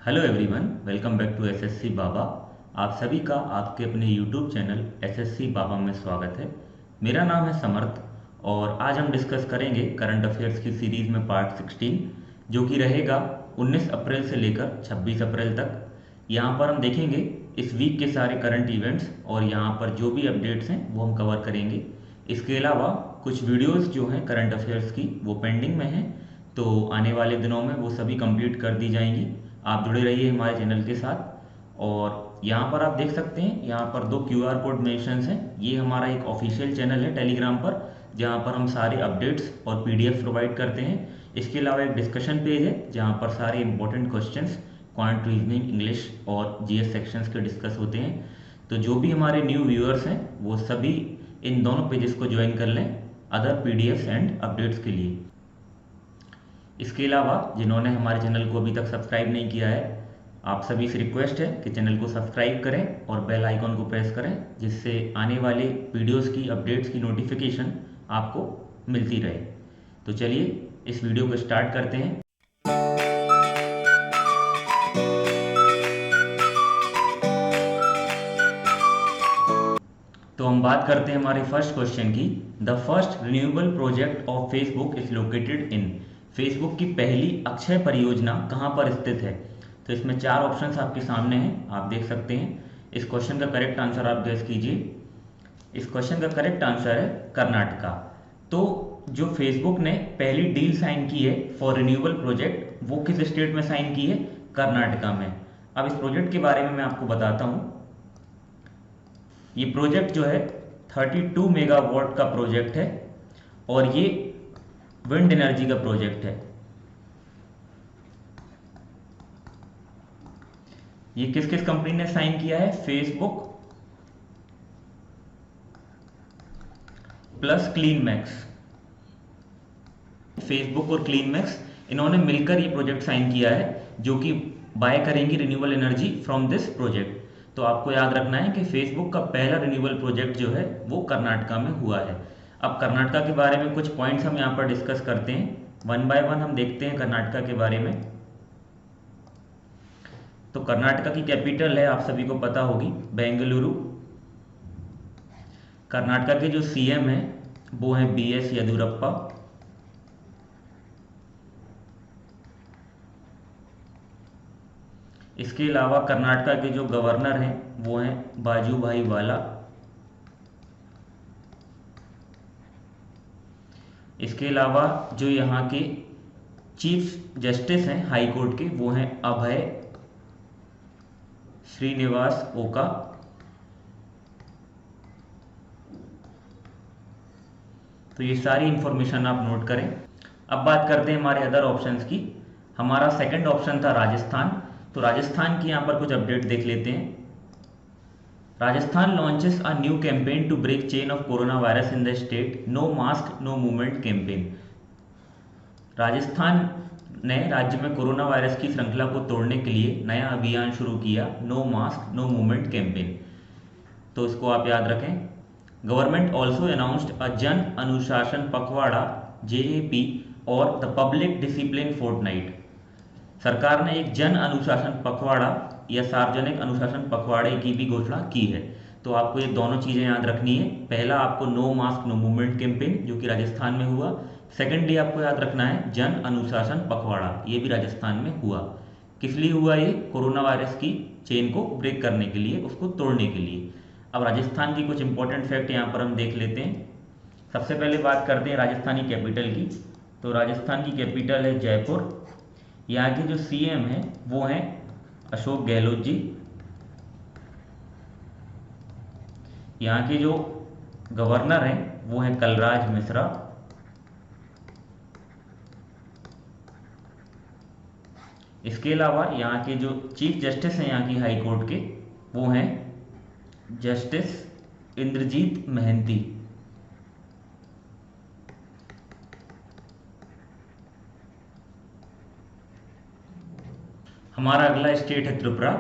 Hello everyone, welcome back to SSC Baba. आप सभी का आपके अपने यूट्यूब चैनल एसएससी बाबा में स्वागत है। मेरा नाम है समर्थ और आज हम डिस्कस करेंगे करंट अफेयर्स की सीरीज़ में पार्ट 16, जो कि रहेगा 19 अप्रैल से लेकर 26 अप्रैल तक। यहाँ पर हम देखेंगे इस वीक के सारे करंट इवेंट्स और यहाँ पर जो भी अपडेट्स हैं वो हम कवर करेंगे। इसके अलावा कुछ वीडियोज़ जो हैं करंट अफेयर्स की वो पेंडिंग में हैं, तो आने वाले दिनों में वो सभी कंप्लीट कर दी जाएंगी। आप जुड़े रहिए हमारे चैनल के साथ। और यहाँ पर आप देख सकते हैं, यहाँ पर दो QR कोड मेंशंस हैं। ये हमारा एक ऑफिशियल चैनल है टेलीग्राम पर, जहाँ पर हम सारे अपडेट्स और PDF प्रोवाइड करते हैं। इसके अलावा एक डिस्कशन पेज है जहाँ पर सारे important questions quant reasoning, English और GS सेक्शंस के डिस्कस होते हैं। तो जो भी हमारे न्यू व्यूअर्स हैं वो सभी इन दोनों पेजेस को ज्वाइन कर लें अदर PDFs एंड अपडेट्स के लिए। इसके अलावा जिन्होंने हमारे चैनल को अभी तक सब्सक्राइब नहीं किया है, आप सभी से रिक्वेस्ट है कि चैनल को सब्सक्राइब करें और बेल आइकॉन को प्रेस करें, जिससे आने वाले वीडियोस की अपडेट्स की नोटिफिकेशन आपको मिलती रहे। तो चलिए इस वीडियो को स्टार्ट करते हैं। तो हम बात करते हैं हमारे फर्स्ट क्वेश्चन की। The first renewable project of Facebook is located in. Facebook की पहली अक्षय परियोजना कहाँ पर स्थित है? तो इसमें चार ऑप्शंस आपके सामने हैं, आप देख सकते हैं। इस क्वेश्चन का करेक्ट आंसर आप गेस कीजिए। इस क्वेश्चन का करेक्ट आंसर है कर्नाटका। तो जो फेसबुक ने पहली डील साइन की है फॉर रिन्यूएबल प्रोजेक्ट, वो किस स्टेट में साइन की है? कर्नाटका में। अब इस प्रोजेक्ट के बारे में मैं आपको बताता हूँ। ये प्रोजेक्ट जो है 32 मेगावाट का प्रोजेक्ट है और ये विंड एनर्जी का प्रोजेक्ट है। ये किस किस कंपनी ने साइन किया है? Facebook plus clean max. Facebook और क्लीन मैक्स इन्होंने मिलकर ये प्रोजेक्ट साइन किया है, जो कि बाय करेंगी renewable energy from this project. तो आपको याद रखना है कि फेसबुक का पहला रिन्यूएबल प्रोजेक्ट जो है वो कर्नाटका में हुआ है। अब कर्नाटका के बारे में कुछ पॉइंट्स हम यहाँ पर डिस्कस करते हैं, वन बाय वन हम देखते हैं कर्नाटका के बारे में। तो कर्नाटका की कैपिटल है, आप सभी को पता होगी, बेंगलुरु। कर्नाटका के जो CM हैं वो हैं BS येदियुरप्पा। इसके अलावा कर्नाटका के जो गवर्नर हैं वो हैं वाजूभाई वाला। इसके अलावा जो यहाँ के चीफ जस्टिस हैं हाई कोर्ट के, वो हैं अभय श्रीनिवास ओका। तो ये सारी इंफॉर्मेशन आप नोट करें। अब बात करते हैं हमारे अदर ऑप्शंस की। हमारा सेकंड ऑप्शन था राजस्थान। तो राजस्थान की यहाँ पर कुछ अपडेट देख लेते हैं। Rajasthan launches a new campaign to break chain of corona virus in the state, no mask no movement campaign. Rajasthan ने राज्य में कोरोना वायरस की श्रृंखला को तोड़ने के लिए नया अभियान शुरू किया, no mask no movement campaign. तो इसको आप याद रखें। गवर्नमेंट ऑल्सो अनाउंस्ड अ जन अनुशासन पखवाड़ा JAP और द पब्लिक डिसिप्लिन फोर्टनाइट। सरकार ने एक जन अनुशासन पखवाड़ा या सार्वजनिक अनुशासन पखवाड़े की भी घोषणा की है। तो आपको ये दोनों चीज़ें याद रखनी है। पहला आपको no mask no movement campaign, जो कि राजस्थान में हुआ। सेकेंडली आपको याद रखना है जन अनुशासन पखवाड़ा, ये भी राजस्थान में हुआ। किस लिए हुआ ये? कोरोना वायरस की चेन को ब्रेक करने के लिए, उसको तोड़ने के लिए। अब राजस्थान की कुछ इंपॉर्टेंट फैक्ट यहाँ पर हम देख लेते हैं। सबसे पहले बात करते हैं राजस्थानी कैपिटल की। तो राजस्थान की कैपिटल है जयपुर। यहाँ के जो CM हैं वो हैं अशोक गहलोत जी। यहाँ के जो गवर्नर हैं वो हैं कलराज मिश्रा। इसके अलावा यहाँ के जो चीफ जस्टिस हैं यहाँ की हाई कोर्ट के, वो हैं जस्टिस इंद्रजीत महंती। हमारा अगला स्टेट है त्रिपुरा।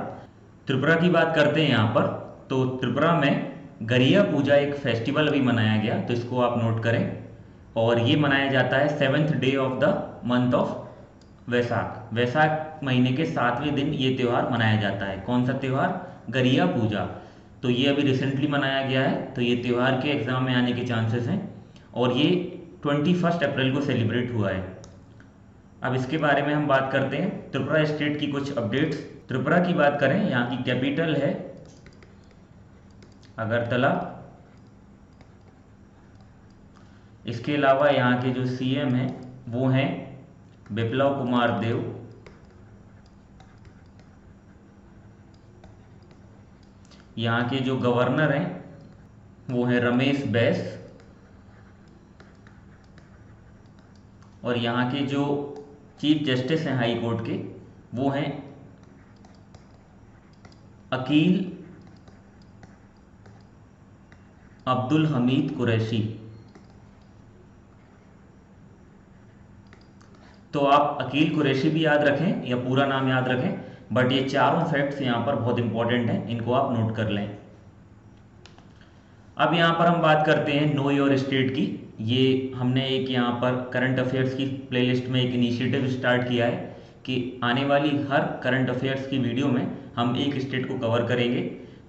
त्रिपुरा की बात करते हैं यहाँ पर। तो त्रिपुरा में गरिया पूजा एक फेस्टिवल अभी मनाया गया, तो इसको आप नोट करें। और ये मनाया जाता है 7th day of the month of Vaisakh. Vaisakh महीने के 7वें दिन ये त्यौहार मनाया जाता है। कौन सा त्यौहार? गरिया पूजा। तो ये अभी रिसेंटली मनाया गया है, तो ये त्यौहार के एग्ज़ाम में आने के चांसेस हैं, और ये 21 अप्रैल को सेलिब्रेट हुआ है। अब इसके बारे में हम बात करते हैं त्रिपुरा स्टेट की कुछ अपडेट्स। त्रिपुरा की बात करें, यहाँ की कैपिटल है अगरतला। इसके अलावा यहाँ के जो सीएम हैं वो हैं बिप्लब कुमार देव। यहाँ के जो गवर्नर हैं वो हैं रमेश बैस। और यहाँ के जो चीफ जस्टिस हैं हाई कोर्ट के वो हैं अकील अब्दुल हमीद कुरैशी। तो आप अकील कुरैशी भी याद रखें या पूरा नाम याद रखें, बट ये चारों फैक्ट्स यहाँ पर बहुत इंपॉर्टेंट हैं, इनको आप नोट कर लें। अब यहाँ पर हम बात करते हैं नो योर स्टेट की। ये हमने एक यहाँ पर करंट अफेयर्स की प्लेलिस्ट में एक इनिशिएटिव स्टार्ट किया है कि आने वाली हर करंट अफेयर्स की वीडियो में हम एक स्टेट को कवर करेंगे।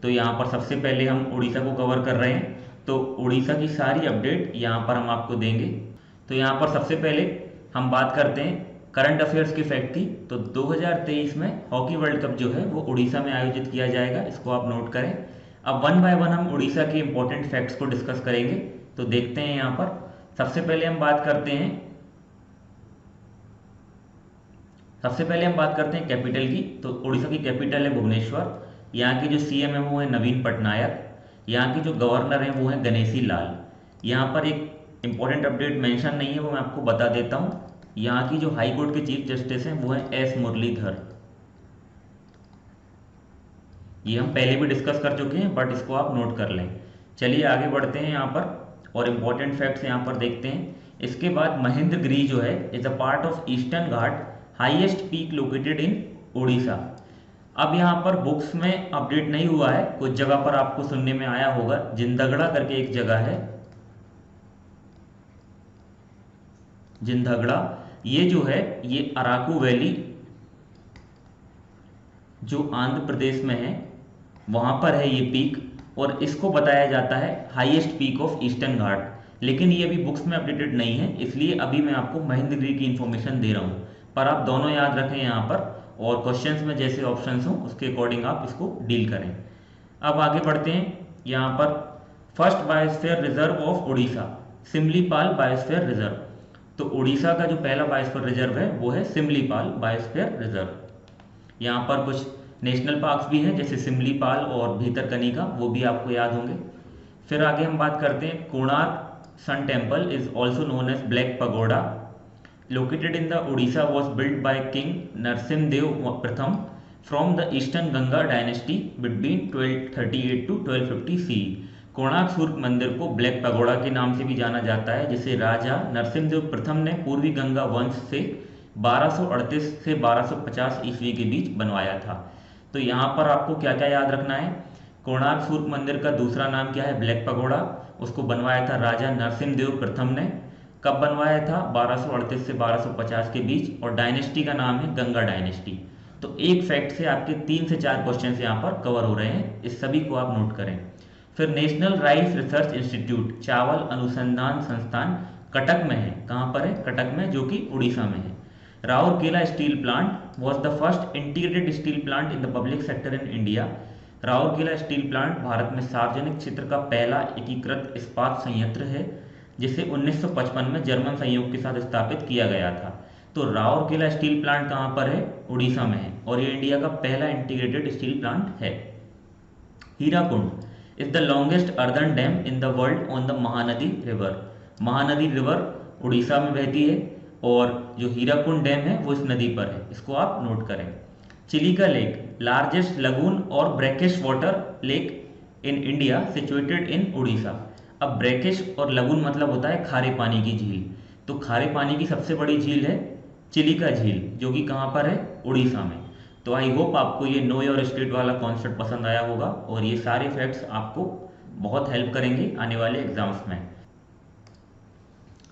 तो यहाँ पर सबसे पहले हम उड़ीसा को कवर कर रहे हैं, तो उड़ीसा की सारी अपडेट यहाँ पर हम आपको देंगे। तो यहाँ पर सबसे पहले हम बात करते हैं करंट अफेयर्स के फैक्ट की। तो 2023 में हॉकी वर्ल्ड कप जो है वो उड़ीसा में आयोजित किया जाएगा, इसको आप नोट करें। अब वन बाय वन हम उड़ीसा के इंपॉर्टेंट फैक्ट्स को डिस्कस करेंगे। तो देखते हैं यहाँ पर सबसे पहले हम बात करते हैं कैपिटल की। तो उड़ीसा की कैपिटल है भुवनेश्वर। यहाँ के जो सीएम है वो है नवीन पटनायक। यहाँ के जो गवर्नर हैं वो हैं गणेशी लाल। यहाँ पर एक इंपॉर्टेंट अपडेट मेंशन नहीं है, वो मैं आपको बता देता हूँ। यहाँ की जो हाई कोर्ट के चीफ जस्टिस हैं वो हैं एस मुरलीधर। ये हम पहले भी डिस्कस कर चुके हैं, बट इसको आप नोट कर लें। चलिए आगे बढ़ते हैं यहाँ पर और इम्पोर्टेंट फैक्ट्स यहाँ पर देखते हैं। इसके बाद महेंद्रगिरी जो है is a part of eastern Ghat, highest peak located in Orissa. अब यहाँ पर बुक्स में अपडेट नहीं हुआ है, कुछ जगह पर आपको सुनने में आया होगा, जिंदगड़ा करके एक जगह है, जिंदगड़ा। ये जो है ये अराकू वैली जो आंध्र प्रदेश में है वहाँ पर है ये पीक, और इसको बताया जाता है हाईएस्ट पीक ऑफ ईस्टर्न घाट। लेकिन ये अभी बुक्स में अपडेटेड नहीं है, इसलिए अभी मैं आपको महेंद्रगिरी की इन्फॉर्मेशन दे रहा हूँ। पर आप दोनों याद रखें यहाँ पर, और क्वेश्चंस में जैसे ऑप्शंस हों उसके अकॉर्डिंग आप इसको डील करें। अब आगे बढ़ते हैं यहाँ पर first biosphere reserve of Orissa, Similipal biosphere reserve. तो उड़ीसा का जो पहला बायोस्फीयर रिजर्व है वो है सिमलीपाल बायोस्फीयर रिजर्व। यहाँ पर कुछ नेशनल पार्क्स भी हैं जैसे सिमलीपाल और भीतरकनिका, वो भी आपको याद होंगे। फिर आगे हम बात करते हैं Konark sun temple is also known as black pagoda, located in the Orissa was built by king Narasimhadeva प्रथम from the Eastern Ganga dynasty between 1238 to 1250 C. Konark सूर्य मंदिर को ब्लैक पगोडा के नाम से भी जाना जाता है, जिसे राजा नरसिम्हदेव प्रथम ने पूर्वी गंगा वंश से 1238 से 1250 ईस्वी के बीच बनवाया था। तो यहाँ पर आपको क्या क्या याद रखना है? कोणार्क सूर्य मंदिर का दूसरा नाम क्या है? Black pagoda. उसको बनवाया था राजा नरसिम्हदेव प्रथम ने। कब बनवाया था? 1238 से 1250 के बीच। और डायनेस्टी का नाम है गंगा डायनेस्टी। तो एक फैक्ट से आपके 3 से 4 क्वेश्चन यहाँ पर कवर हो रहे हैं, इस सभी को आप नोट करें। फिर नेशनल राइस रिसर्च इंस्टीट्यूट चावल अनुसंधान संस्थान कटक में है। कहाँ पर है? कटक में, जो कि उड़ीसा में है। Rourkela steel plant was the first integrated steel plant in the public sector in India. Rourkela steel plant Bharat में सार्वजनिक क्षेत्र का पहला एकीकृत इस्पात संयंत्र है, जिसे 1955 में जर्मन सहयोग के साथ स्थापित किया गया था। तो राउरकेला स्टील प्लांट कहाँ पर है? उड़ीसा में है, और ये इंडिया का पहला इंटीग्रेटेड स्टील प्लांट है। Hirakud is the longest earthen dam in the world on the Mahanadi river. Mahanadi river Orissa में बहती है, और जो हीराकुंड डैम है वो इस नदी पर है, इसको आप नोट करें। चिलिका लेक लार्जेस्ट लगून और brackish water lake in India situated in Orissa. अब ब्रैकिश और लगून मतलब होता है खारे पानी की झील, तो खारे पानी की सबसे बड़ी झील है चिलिका झील, जो कि कहाँ पर है? उड़ीसा में। तो आई होप आपको ये नो योर स्टेट वाला कॉन्सेप्ट पसंद आया होगा, और ये सारे फैक्ट्स आपको बहुत हेल्प करेंगे आने वाले एग्जाम्स में।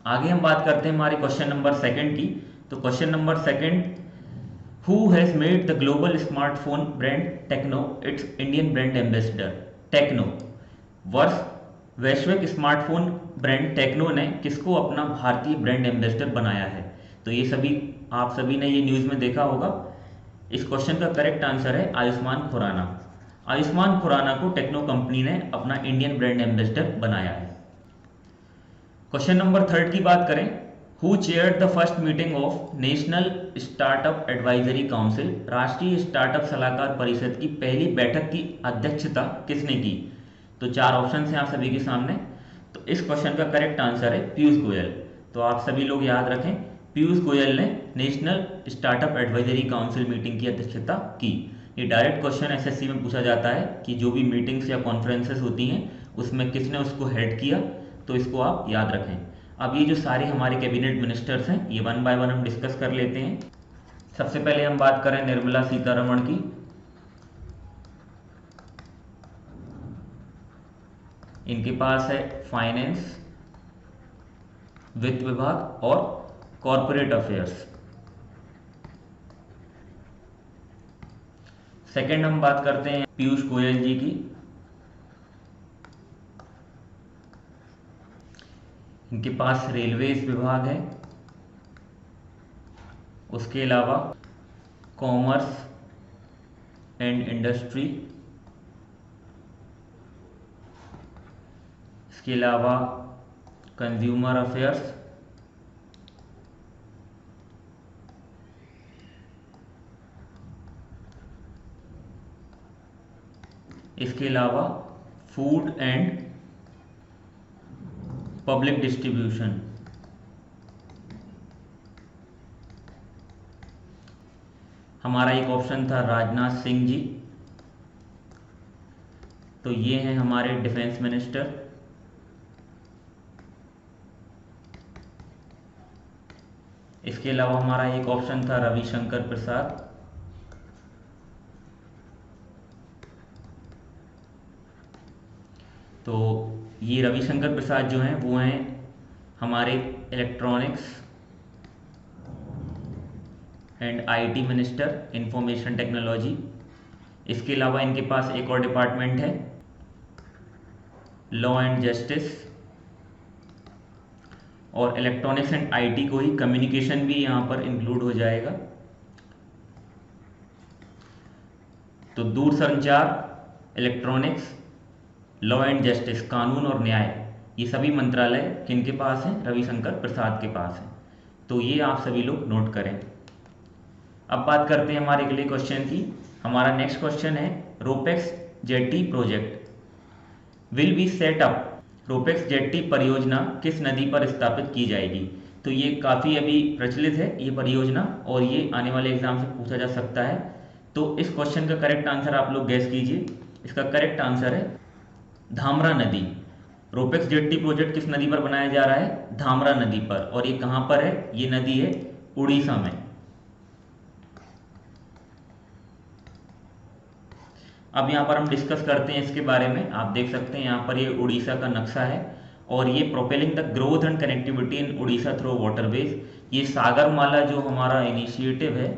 आगे हम बात करते हैं हमारे क्वेश्चन नंबर 2 की। तो question number second, who has made the global smartphone brand Tecno its Indian brand ambassador? Tecno, वर्ष वैश्विक स्मार्टफोन ब्रांड टेक्नो ने किसको अपना भारतीय ब्रांड एम्बेसडर बनाया है? तो ये सभी आप सभी ने ये न्यूज़ में देखा होगा। इस क्वेश्चन का करेक्ट आंसर है आयुष्मान खुराना। आयुष्मान खुराना को टेक्नो कंपनी ने अपना इंडियन ब्रांड एम्बेसडर बनाया है। क्वेश्चन नंबर थर्ड की बात करें, who chaired the first meeting of national startup advisory council? राष्ट्रीय स्टार्टअप सलाहकार परिषद की पहली बैठक की अध्यक्षता किसने की? तो चार ऑप्शन हैं आप सभी के सामने। तो इस क्वेश्चन का करेक्ट आंसर है पीयूष गोयल। तो आप सभी लोग याद रखें, पीयूष गोयल ने national startup advisory council meeting की अध्यक्षता की। ये डायरेक्ट क्वेश्चन एसएससी में पूछा जाता है कि जो भी मीटिंग्स या कॉन्फ्रेंसेस होती हैं उसमें किसने उसको हेड किया, तो इसको आप याद रखें। अब ये जो सारे हमारे कैबिनेट मिनिस्टर्स हैं ये वन बाय वन हम डिस्कस कर लेते हैं। सबसे पहले हम बात करें निर्मला सीतारमण की। इनके पास है फाइनेंस, वित्त विभाग और कॉरपोरेट अफेयर्स। सेकंड हम बात करते हैं पीयूष गोयल जी की। इनके पास रेलवेज विभाग है, उसके अलावा कॉमर्स एंड इंडस्ट्री, इसके अलावा कंज्यूमर अफेयर्स, इसके अलावा फूड एंड पब्लिक डिस्ट्रीब्यूशन। हमारा एक ऑप्शन था राजनाथ सिंह जी, तो ये हैं हमारे डिफेंस मिनिस्टर। इसके अलावा हमारा एक ऑप्शन था रविशंकर प्रसाद। तो ये रविशंकर प्रसाद जो हैं वो हैं हमारे electronics and IT minister, information technology. इसके अलावा इनके पास एक और डिपार्टमेंट है लॉ एंड जस्टिस, और इलेक्ट्रॉनिक्स एंड आईटी को ही कम्युनिकेशन भी यहाँ पर इंक्लूड हो जाएगा। तो दूरसंचार, इलेक्ट्रॉनिक्स, लॉ एंड जस्टिस, कानून और न्याय, ये सभी मंत्रालय किनके पास हैं? रविशंकर प्रसाद के पास हैं। तो ये आप सभी लोग नोट करें। अब बात करते हैं हमारे अगले क्वेश्चन की। हमारा नेक्स्ट क्वेश्चन है ropax jetty project will be set up. Ropax jetty परियोजना किस नदी पर स्थापित की जाएगी? तो ये काफ़ी अभी प्रचलित है ये परियोजना, और ये आने वाले एग्जाम से पूछा जा सकता है। तो इस क्वेश्चन का करेक्ट आंसर आप लोग गैस कीजिए। इसका करेक्ट आंसर है धामरा नदी। रोपेक्स जेट्टी प्रोजेक्ट किस नदी पर बनाया जा रहा है? धामरा नदी पर। और ये कहाँ पर है? ये नदी है उड़ीसा में। अब यहाँ पर हम डिस्कस करते हैं इसके बारे में। आप देख सकते हैं यहाँ पर ये उड़ीसा का नक्शा है, और ये propelling the growth and connectivity in Orissa through waterways. ये सागरमाला जो हमारा इनिशिएटिव है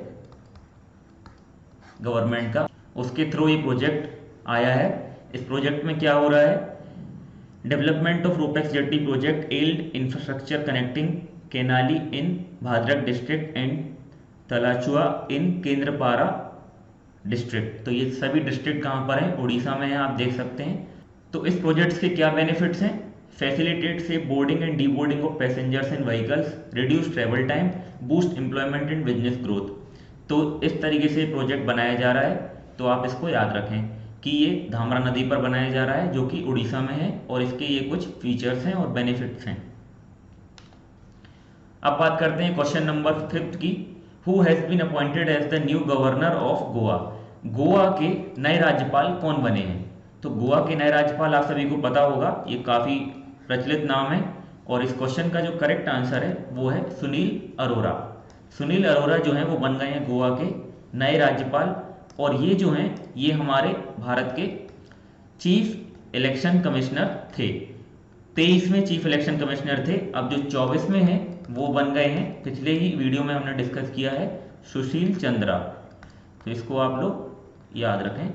गवर्नमेंट का, उसके थ्रू ये प्रोजेक्ट आया है। इस प्रोजेक्ट में क्या हो रहा है? Development of RoPax jetty project allied infrastructure connecting Kanali in Bhadrak district and Talachua in Kendrapara district. तो ये सभी डिस्ट्रिक्ट कहाँ पर हैं? उड़ीसा में है, आप देख सकते हैं। तो इस प्रोजेक्ट्स के क्या बेनिफिट्स हैं? फैसिलिटेट से boarding and D boarding of passengers and vehicles, reduce travel time, boost employment and business growth. तो इस तरीके से प्रोजेक्ट बनाया जा रहा है। तो आप इसको याद रखें कि ये धामरा नदी पर बनाया जा रहा है जो कि उड़ीसा में है, और इसके ये कुछ फीचर्स हैं और बेनिफिट्स हैं। अब बात करते हैं क्वेश्चन नंबर 5 की। Who has been appointed as the new governor of Goa? Goa के नए राज्यपाल कौन बने हैं? तो गोवा के नए राज्यपाल आप सभी को पता होगा, ये काफ़ी प्रचलित नाम है, और इस क्वेश्चन का जो करेक्ट आंसर है वो है सुनील अरोरा। सुनील अरोरा जो है वो बन गए हैं गोवा के नए राज्यपाल, और ये जो हैं ये हमारे भारत के चीफ इलेक्शन कमिश्नर थे। 23वें चीफ इलेक्शन कमिश्नर थे। अब जो 24वें हैं वो बन गए हैं, पिछले ही वीडियो में हमने डिस्कस किया है, सुशील चंद्रा। तो इसको आप लोग याद रखें,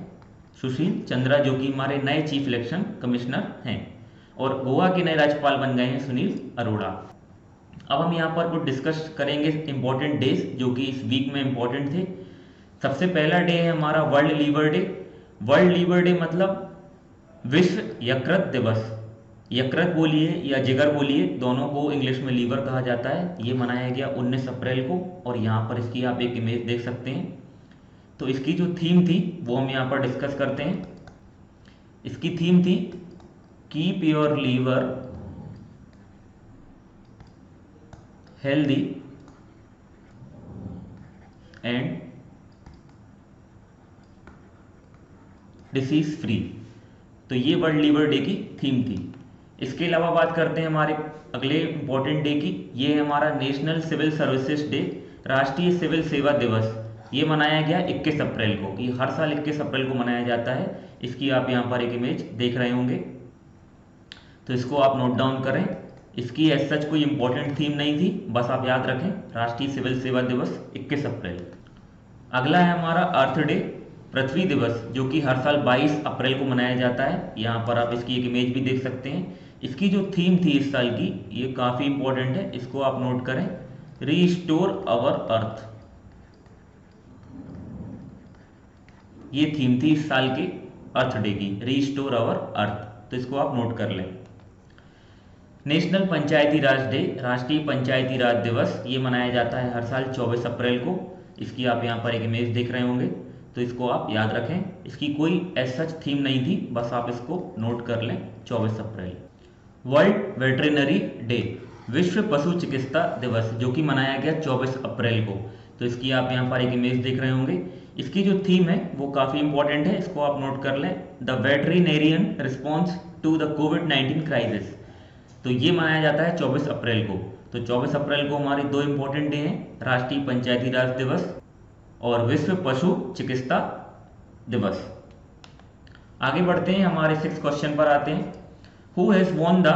सुशील चंद्रा जो कि हमारे नए चीफ इलेक्शन कमिश्नर हैं। और गोवा के नए राज्यपाल बन गए हैं सुनील अरोड़ा। अब हम यहाँ पर कुछ डिस्कस करेंगे इंपॉर्टेंट डेज जो कि इस वीक में इंपॉर्टेंट थे। सबसे पहला डे है हमारा world liver day. World liver day मतलब विश्व यकृत दिवस। यकृत बोलिए या जिगर बोलिए, दोनों को इंग्लिश में लीवर कहा जाता है। ये मनाया गया 19 अप्रैल को, और यहाँ पर इसकी आप एक इमेज देख सकते हैं। तो इसकी जो थीम थी वो हम यहाँ पर डिस्कस करते हैं। इसकी थीम थी keep your liver healthy and disease free. तो ये वर्ल्ड लीवर डे की थीम थी। इसके अलावा बात करते हैं हमारे अगले इंपॉर्टेंट डे की। ये है हमारा नेशनल सिविल सर्विसेज डे, राष्ट्रीय सिविल सेवा दिवस। ये मनाया गया 21 अप्रैल को। ये हर साल 21 अप्रैल को मनाया जाता है। इसकी आप यहाँ पर एक इमेज देख रहे होंगे, तो इसको आप नोट डाउन करें। इसकी एज सच कोई इंपॉर्टेंट थीम नहीं थी, बस आप याद रखें राष्ट्रीय सिविल सेवा दिवस 21 अप्रैल। अगला है हमारा अर्थ डे, पृथ्वी दिवस, जो कि हर साल 22 अप्रैल को मनाया जाता है। यहाँ पर आप इसकी एक इमेज भी देख सकते हैं। इसकी जो थीम थी इस साल की, ये काफ़ी इंपॉर्टेंट है, इसको आप नोट करें, रीस्टोर अवर अर्थ। ये थीम थी इस साल के अर्थ डे की, रीस्टोर अवर अर्थ। तो इसको आप नोट कर लें। नेशनल पंचायती राज डे, राष्ट्रीय पंचायती राज दिवस, ये मनाया जाता है हर साल 24 अप्रैल को। इसकी आप यहाँ पर एक इमेज देख रहे होंगे, तो इसको आप याद रखें। इसकी कोई एज सच थीम नहीं थी, बस आप इसको नोट कर लें, 24 अप्रैल। वर्ल्ड वेटरिनरी डे, विश्व पशु चिकित्सा दिवस, जो कि मनाया गया 24 अप्रैल को। तो इसकी आप यहाँ पर एक इमेज देख रहे होंगे। इसकी जो थीम है वो काफ़ी इंपॉर्टेंट है, इसको आप नोट कर लें, the veterinarian response to the कोविड-19 क्राइसिस। तो ये मनाया जाता है 24 अप्रैल को। तो 24 अप्रैल को हमारी दो इंपॉर्टेंट डे हैं, राष्ट्रीय पंचायती राज दिवस और विश्व पशु चिकित्सा दिवस। आगे बढ़ते हैं, हमारे 6 क्वेश्चन पर आते हैं। Who has won the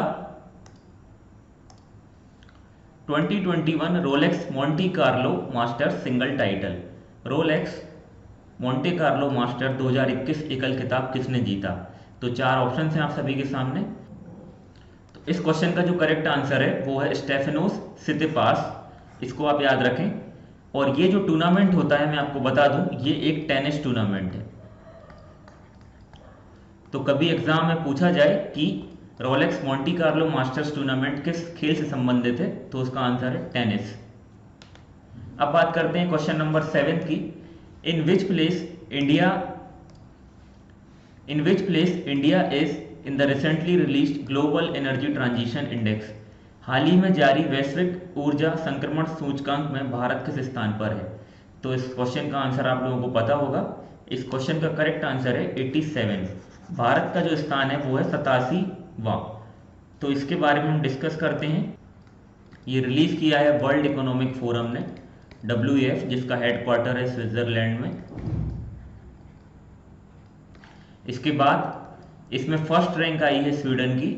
2021 Rolex Monte Carlo master single title. Rolex Monte Carlo master 2021 एकल खिताब किसने जीता? तो 4 ऑप्शन हैं आप सभी के सामने। तो इस क्वेश्चन का जो करेक्ट आंसर है वो है स्टेफेनोस सिसिपास। इसको आप याद रखें। और ये जो टूर्नामेंट होता है, मैं आपको बता दूं, ये एक टेनिस टूर्नामेंट है। तो कभी एग्जाम में पूछा जाए कि Rolex Monte Carlo masters tournament किस खेल से संबंधित है, तो उसका आंसर है टेनिस। अब बात करते हैं क्वेश्चन नंबर 7 की। In which place India is in the recently released global energy transition index. हाल ही में जारी वैश्विक ऊर्जा संक्रमण सूचकांक में भारत किस स्थान पर है? तो इस क्वेश्चन का आंसर आप लोगों को पता होगा। इस क्वेश्चन का करेक्ट आंसर है 87। भारत का जो स्थान है वो है 87वां। तो इसके बारे में हम डिस्कस करते हैं। ये रिलीज किया है वर्ल्ड इकोनॉमिक फोरम ने, WEF, जिसका हेडक्वार्टर है स्विट्जरलैंड में। इसके बाद इसमें फर्स्ट रैंक आई है स्वीडन की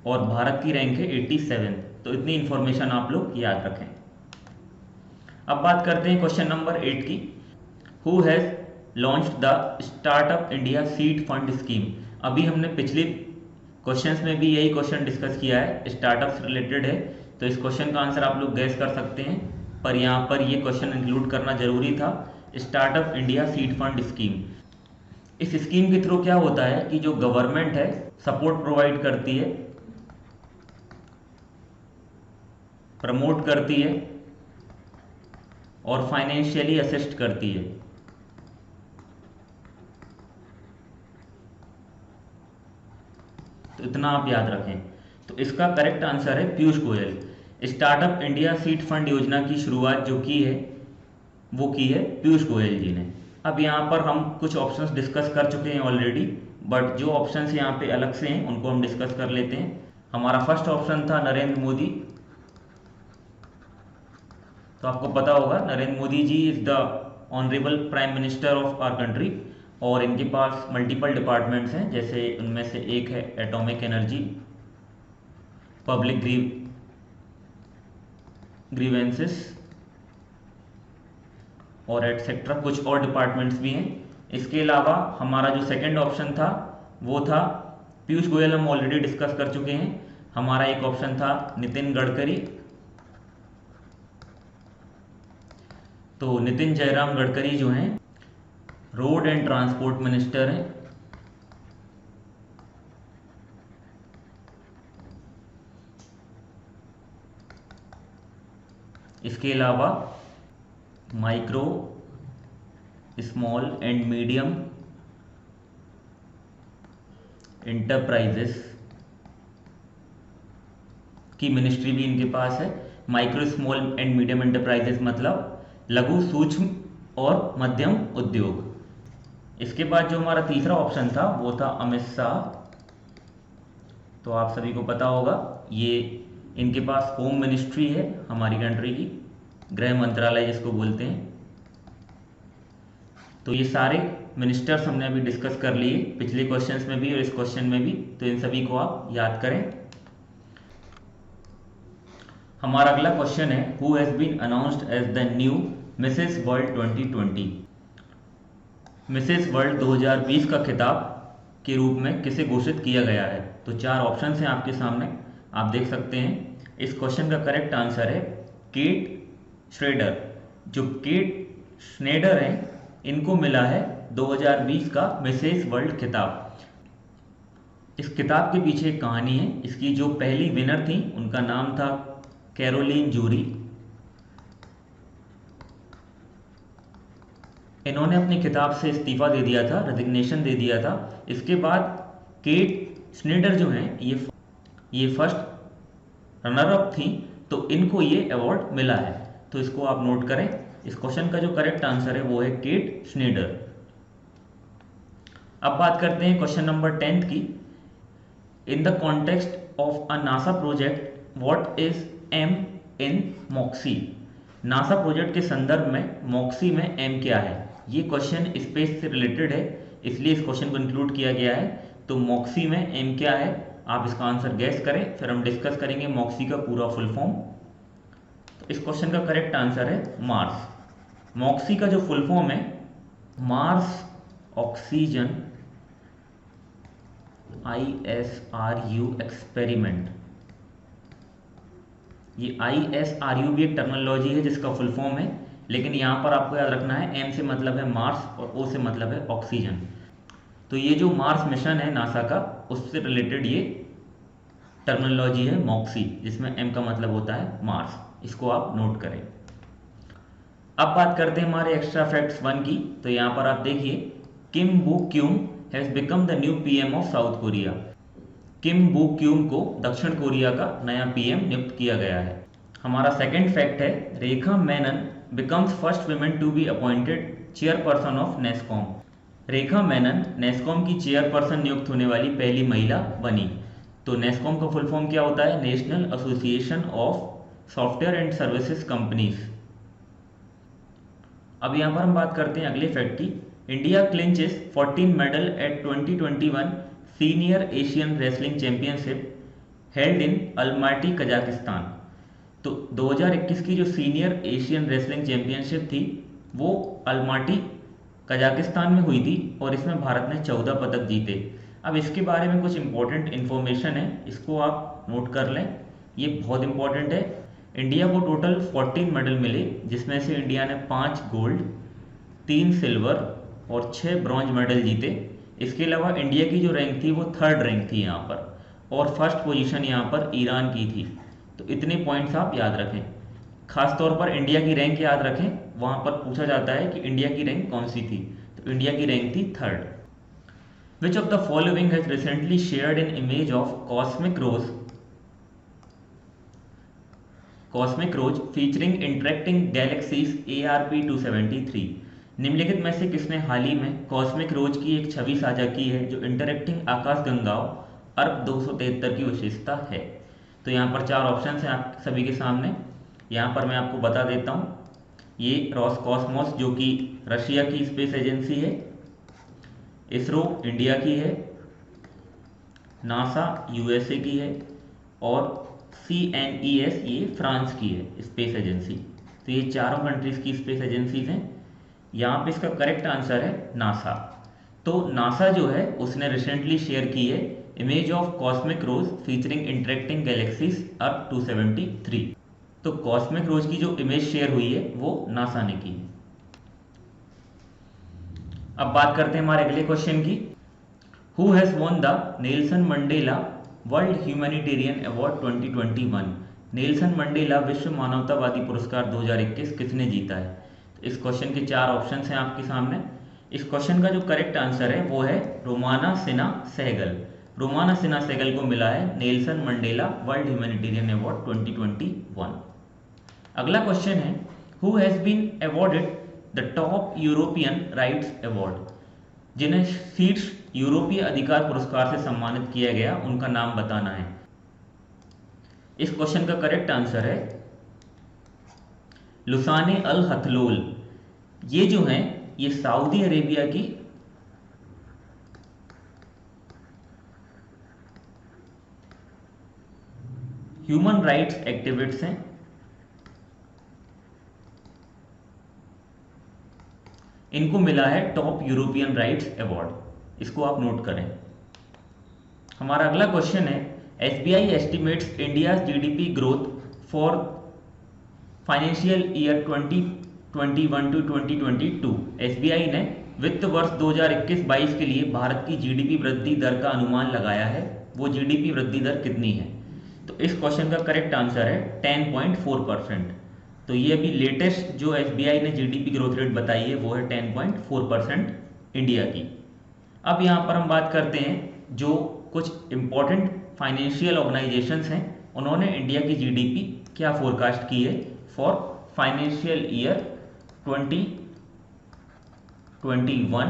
और भारत की रैंक है 87। तो इतनी इंफॉर्मेशन आप लोग याद रखें। अब बात करते हैं क्वेश्चन नंबर 8 की। Who has launched the startup India seed fund scheme. अभी हमने पिछले क्वेश्चंस में भी यही क्वेश्चन डिस्कस किया है, स्टार्टअप से रिलेटेड है। तो इस क्वेश्चन का आंसर आप लोग गैस कर सकते हैं, पर यहाँ पर ये क्वेश्चन इंक्लूड करना जरूरी था, startup India seed fund scheme. इस स्कीम के थ्रू क्या होता है कि जो गवर्नमेंट है सपोर्ट प्रोवाइड करती है, प्रमोट करती है और फाइनेंशियली असिस्ट करती है। तो इतना आप याद रखें। तो इसका करेक्ट आंसर है Piyush Goyal. Startup India seed fund योजना की शुरुआत जो की है वो की है पीयूष गोयल जी ने। अब यहाँ पर हम कुछ ऑप्शंस डिस्कस कर चुके हैं ऑलरेडी, बट जो ऑप्शंस यहाँ पे अलग से हैं उनको हम डिस्कस कर लेते हैं। हमारा फर्स्ट ऑप्शन था नरेंद्र मोदी। तो आपको पता होगा Narendra Modi ji is the honourable prime minister of our country और इनके पास मल्टीपल डिपार्टमेंट्स हैं, जैसे उनमें से एक है एटॉमिक एनर्जी, पब्लिक ग्रीवेंसेस और एटसेट्रा, कुछ और डिपार्टमेंट्स भी हैं। इसके अलावा हमारा जो सेकंड ऑप्शन था वो था पीयूष गोयल, हम ऑलरेडी डिस्कस कर चुके हैं। हमारा एक ऑप्शन था नितिन गडकरी, तो नितिन जयराम गडकरी जो हैं रोड एंड ट्रांसपोर्ट मिनिस्टर हैं। इसके अलावा micro, small and medium enterprises की मिनिस्ट्री भी इनके पास है। Micro, small and medium enterprises मतलब लघु, सूक्ष्म और मध्यम उद्योग। इसके बाद जो हमारा तीसरा ऑप्शन था वो था अमित शाह। तो आप सभी को पता होगा ये इनके पास होम मिनिस्ट्री है हमारी कंट्री की, गृह मंत्रालय जिसको बोलते हैं। तो ये सारे मिनिस्टर्स हमने अभी डिस्कस कर लिए पिछले क्वेश्चंस में भी और इस क्वेश्चन में भी, तो इन सभी को आप याद करें। हमारा अगला क्वेश्चन है, who has been announced as the new Mrs world 2020। Mrs world 2020 का खिताब के रूप में किसे घोषित किया गया है? तो चार ऑप्शन हैं आपके सामने, आप देख सकते हैं। इस क्वेश्चन का करेक्ट आंसर है केट श्नेडर। जो केट श्नेडर हैं इनको मिला है 2020 का मिसेस वर्ल्ड खिताब। इस किताब के पीछे एक कहानी है। इसकी जो पहली विनर थी उनका नाम था कैरोलीन जूरी। इन्होंने अपनी किताब से इस्तीफा दे दिया था, रेजिग्नेशन दे दिया था। इसके बाद केट श्नेडर जो हैं ये फर्स्ट रनर अप थी, तो इनको ये अवार्ड मिला है। तो इसको आप नोट करें। इस क्वेश्चन का जो करेक्ट आंसर है वो है केट श्नेडर। अब बात करते हैं क्वेश्चन नंबर 10 की। In the context of a NASA project what is M in MOXIE. NASA project के संदर्भ में मॉक्सी में एम क्या है? ये क्वेश्चन स्पेस से रिलेटेड है, इसलिए इस क्वेश्चन को इंक्लूड किया गया है। तो मॉक्सी में एम क्या है, आप इसका आंसर गैस करें, फिर हम डिस्कस करेंगे मॉक्सी का पूरा फुल फॉर्म। तो इस क्वेश्चन का करेक्ट आंसर है मार्स। मॉक्सी का जो फुल फॉर्म है मार्स ऑक्सीजन ISRU एक्सपेरिमेंट। ये ISRU भी एक टर्मिनोलॉजी है जिसका फुल फॉर्म है, लेकिन यहाँ पर आपको याद रखना है एम से मतलब है मार्स और ओ से मतलब है ऑक्सीजन। तो ये जो मार्स मिशन है नासा का, उससे रिलेटेड ये टर्मिनोलॉजी है मॉक्सी, जिसमें एम का मतलब होता है मार्स। इसको आप नोट करें। अब बात करते हैं हमारे एक्स्ट्रा फैक्ट्स 1 की। तो यहाँ पर आप देखिए, Kim Boo Kyum has become the new PM of South Korea. Kim Boo Kyum को दक्षिण कोरिया का नया PM नियुक्त किया गया है। हमारा सेकंड फैक्ट है, Rekha Menon becomes first women to be appointed chairperson of Nasscom. Rekha Menon Nasscom की चेयरपर्सन नियुक्त होने वाली पहली महिला बनी। तो नेस्कॉम का फुल फॉर्म क्या होता है? National association of software and services companies. अब यहाँ पर हम बात करते हैं अगले फैक्ट की। India clinches 14 medal at 2021 senior Asian wrestling championship held in Almaty Kazakhstan. तो 2021 की जो सीनियर एशियन रेसलिंग चैंपियनशिप थी वो अल्माटी कजाकिस्तान में हुई थी और इसमें भारत ने 14 पदक जीते। अब इसके बारे में कुछ इंपॉर्टेंट इन्फॉर्मेशन है, इसको आप नोट कर लें, ये बहुत इंपॉर्टेंट है। इंडिया को टोटल 14 मेडल मिले, जिसमें से इंडिया ने 5 गोल्ड, 3 सिल्वर और 6 ब्रॉन्ज मेडल जीते। इसके अलावा इंडिया की जो रैंक थी वो 3rd रैंक थी यहाँ पर, और फर्स्ट पोजीशन यहाँ पर ईरान की थी। तो इतने पॉइंट्स आप याद रखें, खास तौर पर इंडिया की रैंक याद रखें, वहाँ पर पूछा जाता है कि इंडिया की रैंक कौन सी थी। तो इंडिया की रैंक थी 3rd। Which of the following has recently shared an image of cosmic rose featuring interacting galaxies ARP-273। निम्नलिखित में से किसने हाल ही में कॉस्मिक रोज की एक छवि साझा की है जो इंटरेक्टिंग आकाशगंगाओं अर्ब 273 की विशेषता है? तो यहाँ पर 4 ऑप्शन हैं आप सभी के सामने, यहाँ पर मैं आपको बता देता हूँ। ये रोसकॉस्मोस जो कि रशिया की स्पेस एजेंसी है, इसरो इंडिया की है, नासा USA की है, और CNES ये फ्रांस की है स्पेस एजेंसी। तो ये चारों कंट्रीज़ की स्पेस एजेंसीज हैं। यहाँ पे इसका करेक्ट आंसर है नासा। तो नासा जो है उसने रिसेंटली शेयर की है image of cosmic rose featuring interacting galaxies ARP 273। तो कॉस्मिक रोज की जो इमेज शेयर हुई है वो नासा ने की है। अब बात करते हैं हमारे अगले क्वेश्चन की। Who has won the Nelson Mandela world humanitarian award 2021? Nelson Mandela विश्व मानवतावादी पुरस्कार 2021 किसने जीता है? तो इस क्वेश्चन के चार ऑप्शन हैं आपके सामने। इस क्वेश्चन का जो करेक्ट आंसर है वो है रोमाना सिन्हा सहगल। रोमाना सिन्हा सहगल को मिला है Nelson Mandela world humanitarian award 2021। अगला क्वेश्चन है who has been awarded the top European rights award? जिन्हें शीर्ष यूरोपीय अधिकार पुरस्कार से सम्मानित किया गया उनका नाम बताना है। इस क्वेश्चन का करेक्ट आंसर है लुसाने अल हथलोल। ये जो हैं ये सऊदी अरेबिया की ह्यूमन राइट्स एक्टिविस्ट हैं। इनको मिला है टॉप यूरोपियन राइट्स अवार्ड। इसको आप नोट करें। हमारा अगला क्वेश्चन है SBI estimates India's GDP growth for financial year 2021 to 2022। SBI ने वित्त वर्ष 2021-22 के लिए भारत की GDP वृद्धि दर का अनुमान लगाया है। वो GDP वृद्धि दर कितनी है? तो इस क्वेश्चन का करेक्ट आंसर है 10.4%। तो ये अभी लेटेस्ट जो SBI ने GDP ग्रोथ रेट बताई है वो है 10.4% इंडिया की। अब यहाँ पर हम बात करते हैं जो कुछ इंपॉर्टेंट फाइनेंशियल ऑर्गेनाइजेशंस हैं उन्होंने इंडिया की GDP क्या फोरकास्ट की है फॉर फाइनेंशियल ईयर 2021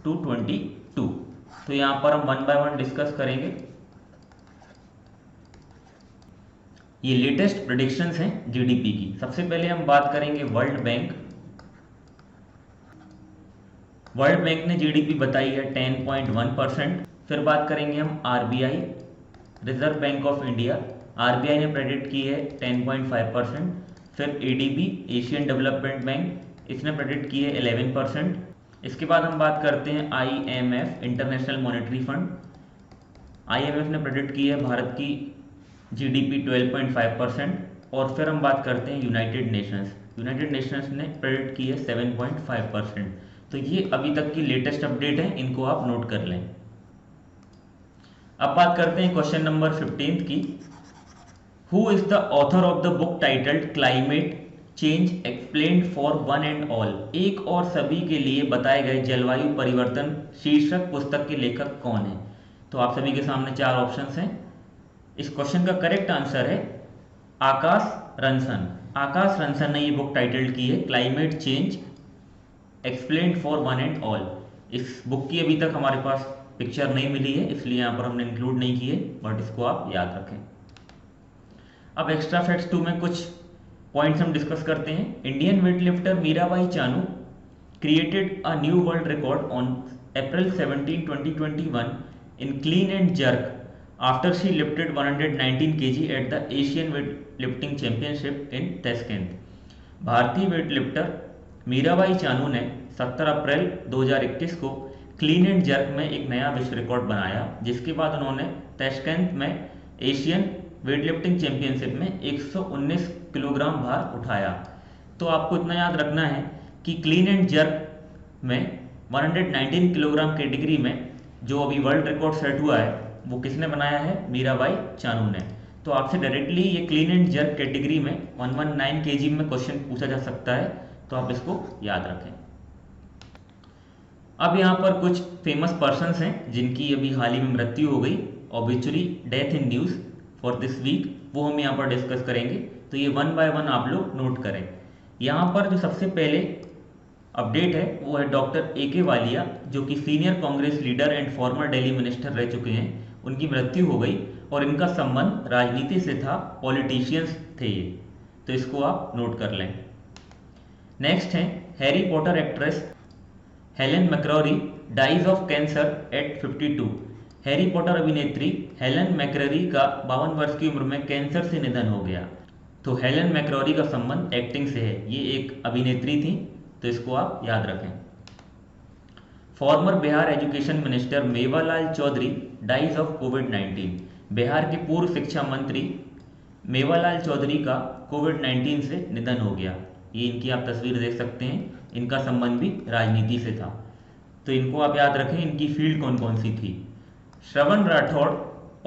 टू 22। तो यहाँ पर हम वन बाय वन डिस्कस करेंगे। ये लेटेस्ट प्रेडिक्शंस हैं GDP की। सबसे पहले हम बात करेंगे वर्ल्ड बैंक। वर्ल्ड बैंक ने GDP बताई है 10.1%। फिर बात करेंगे हम RBI reserve bank of India. RBI ने प्रेडिक्ट की है 10.5%। फिर ADB एशियन डेवलपमेंट बैंक इसने प्रेडिक्ट की है 11%। इसके बाद हम बात करते हैं IMF international monetary fund. IMF ने प्रेडिक्ट की है भारत की GDP 12.5%। और फिर हम बात करते हैं यूनाइटेड नेशंस ने प्रेडिक्ट की है 7.5%। तो ये अभी तक की लेटेस्ट अपडेट है, इनको आप नोट कर लें। अब बात करते हैं क्वेश्चन नंबर 15 की। Who is the author of the book titled climate change explained for one and all? एक और सभी के लिए बताए गए जलवायु परिवर्तन शीर्षक पुस्तक के लेखक कौन है? तो आप सभी के सामने चार ऑप्शंस हैं। इस क्वेश्चन का करेक्ट आंसर है आकाश रंसन। आकाश रंसन ने ये बुक टाइटल्ड की है climate change explained for one and all. इस बुक की अभी तक हमारे पास पिक्चर नहीं मिली है इसलिए यहाँ पर हमने इंक्लूड नहीं की है, बट इसको आप याद रखें। अब एक्स्ट्रा फैक्ट्स 2 में कुछ पॉइंट्स हम डिस्कस करते हैं। Indian weightlifter Mirabai Chanu created a new world record on April 17, 2021 in clean and jerk after she lifted 119 kg at the Asian Weightlifting Championship in Tashkent। भारतीय वेटलिफ्टर मीराबाई चानू ने 17 अप्रैल 2021 को क्लीन एंड जर्क में एक नया विश्व रिकॉर्ड बनाया, जिसके बाद उन्होंने ताशकंद में एशियन वेटलिफ्टिंग चैंपियनशिप में 119 किलोग्राम भार उठाया। तो आपको इतना याद रखना है कि क्लीन एंड जर्क में 119 किलोग्राम कैटेगरी में जो अभी वर्ल्ड रिकॉर्ड सेट हुआ है वो किसने बनाया है? मीराबाई चानू ने। तो आपसे डायरेक्टली ये क्लीन एंड जर्क कैटेगरी में 119 kg में क्वेश्चन पूछा जा सकता है, तो आप इसको याद रखें। अब यहाँ पर कुछ फेमस पर्सन्स हैं जिनकी अभी हाल ही में मृत्यु हो गई, obituary death in news for this week, वो हम यहाँ पर डिस्कस करेंगे। तो ये वन बाय वन आप लोग नोट करें। यहाँ पर जो सबसे पहले अपडेट है वो है डॉक्टर AK वालिया, जो कि senior Congress leader and farmer Delhi minister रह चुके हैं। उनकी मृत्यु हो गई और इनका संबंध राजनीति से था, पॉलिटिशियंस थे ये, तो इसको आप नोट कर लें। नेक्स्ट है Harry Potter actress Helen McCrory dies of cancer at 52। Harry Potter अभिनेत्री हेलन मैकक्लेरी का 52 वर्ष की उम्र में कैंसर से निधन हो गया। तो हेलन मैकक्लेरी का संबंध एक्टिंग से है, ये एक अभिनेत्री थी, तो इसको आप याद रखें। Former Bihar education minister Mewalal Choudhary dies of कोविड-19। बिहार के पूर्व शिक्षा मंत्री मेवालाल चौधरी का कोविड-19 से निधन हो गया। ये इनकी आप तस्वीर देख सकते हैं, इनका संबंध भी राजनीति से था, तो इनको आप याद रखें। इनकी फील्ड कौन कौन सी थी। Shravan Rathod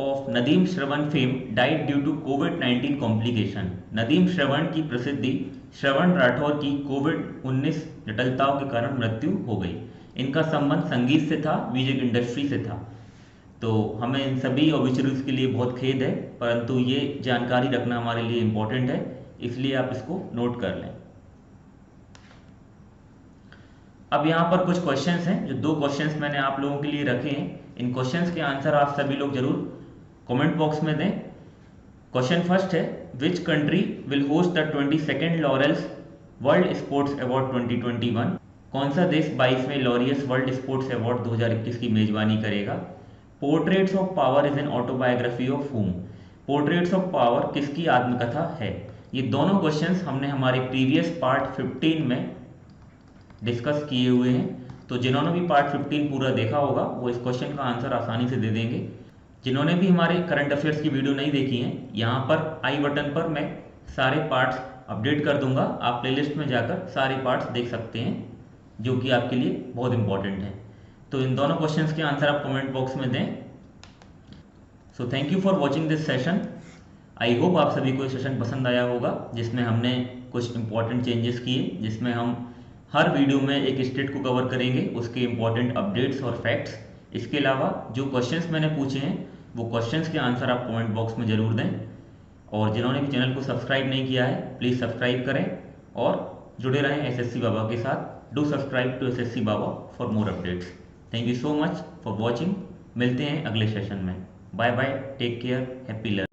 of Nadeem Shravan fame died due to कोविड-19 कॉम्प्लिकेशन। नदीम श्रवण की प्रसिद्धि श्रवण राठौड़ की कोविड-19 जटिलताओं के कारण मृत्यु हो गई। इनका संबंध संगीत से था, म्यूजिक इंडस्ट्री से था। तो हमें इन सभी ऑब्ituaries के लिए बहुत खेद है, परंतु ये जानकारी रखना हमारे लिए इम्पोर्टेंट है, इसलिए आप इसको नोट कर लें। अब यहाँ पर कुछ क्वेश्चंस हैं, जो 2 क्वेश्चंस मैंने आप लोगों के लिए रखे हैं। इन क्वेश्चंस के आंसर आप सभी लोग जरूर कमेंट बॉक्स में दें। क्वेश्चन फर्स्ट है, which country will host the 22nd laurels world sports award 2021। कौन सा देश 22वें लॉरियस वर्ल्ड स्पोर्ट्स अवार्ड 2021 की मेजबानी करेगा। Portraits of power is an autobiography of हुम। पोर्ट्रेट्स ऑफ पावर किसकी आत्मकथा है। ये दोनों क्वेश्चंस हमने हमारे प्रीवियस पार्ट 15 में डिस्कस किए हुए हैं, तो जिन्होंने भी पार्ट 15 पूरा देखा होगा वो इस क्वेश्चन का आंसर आसानी से दे देंगे। जिन्होंने भी हमारे करंट अफेयर्स की वीडियो नहीं देखी हैं, यहाँ पर आई बटन पर मैं सारे पार्ट्स अपडेट कर दूंगा, आप प्लेलिस्ट में जाकर सारे पार्ट्स देख सकते हैं, जो कि आपके लिए बहुत इंपॉर्टेंट है। तो इन दोनों क्वेश्चंस के आंसर आप कमेंट बॉक्स में दें। So thank you for watching this session. I hope आप सभी को ये सेशन पसंद आया होगा, जिसमें हमने कुछ इंपॉर्टेंट चेंजेस किए, जिसमें हम हर वीडियो में एक स्टेट को कवर करेंगे, उसके इंपॉर्टेंट अपडेट्स और फैक्ट्स। इसके अलावा जो क्वेश्चंस मैंने पूछे हैं वो क्वेश्चंस के आंसर आप कमेंट बॉक्स में ज़रूर दें। और जिन्होंने भी चैनल को सब्सक्राइब नहीं किया है, प्लीज़ सब्सक्राइब करें और जुड़े रहें एसएससी बाबा के साथ। Do subscribe to SSC Baba for more updates. Thank you so much for watching. मिलते हैं अगले सेशन में। Bye bye, take care, happy learning.